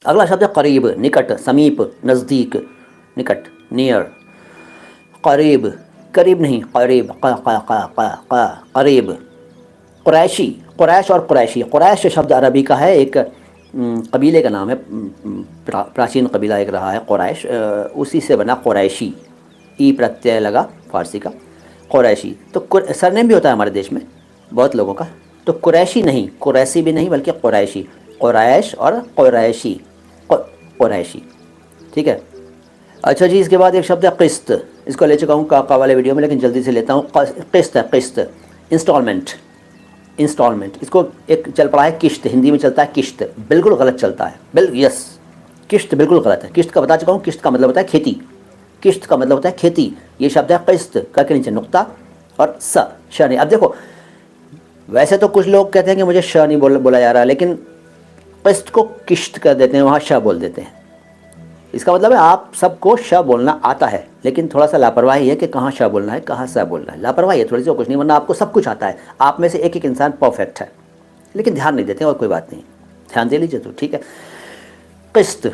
अगला शब्द है करीब, निकट, समीप, नज़दीक, निकट, नियर। करीब, करीब नहीं, करीब, करीब। कुरैशी, कुरैश और कुरैशी। कुरैश शब्द अरबी का है, एक कबीले का नाम है, प्राचीन कबीला एक रहा है कुरैश, उसी से बना कुरैशी, ई प्रत्यय लगा फारसी का, कुरैशी। तो सरनेम भी होता है हमारे देश में बहुत लोगों का, तो कुरैशी नहीं, कुरैशी भी नहीं, बल्कि कुरैशी, कुरैश और कुरैशी, कुरैशी, ठीक है। अच्छा जी, इसके बाद एक शब्द है किस्त, इसको ले चुका हूँ काका वाले वीडियो में, लेकिन जल्दी से लेता हूँ। किस्त है, किस्त, इंस्टॉलमेंट, इंस्टॉलमेंट। इसको एक चल पड़ा है किश्त, हिंदी में चलता है किश्त, बिल्कुल गलत चलता है, यस, किश्त बिल्कुल गलत है। किश्त का बता चुका हूँ, किश्त का मतलब होता है खेती, किश्त का मतलब होता है खेती। ये शब्द है किस्त, का के नीचे नुक्ता और स, श नहीं। अब देखो, वैसे तो कुछ लोग कहते हैं कि मुझे श नहीं बोला जा रहा, लेकिन किस्त को किश्त कर देते हैं, वहाँ श बोल देते हैं। इसका मतलब है आप सबको श बोलना आता है, लेकिन थोड़ा सा लापरवाही है कि कहाँ श बोलना है, कहाँ स बोलना है। लापरवाही है थोड़ी सी, और कुछ नहीं, वरना आपको सब कुछ आता है। आप में से एक एक इंसान परफेक्ट है, लेकिन ध्यान नहीं देते, और कोई बात नहीं, ध्यान दे लीजिए तो ठीक है। किस्त,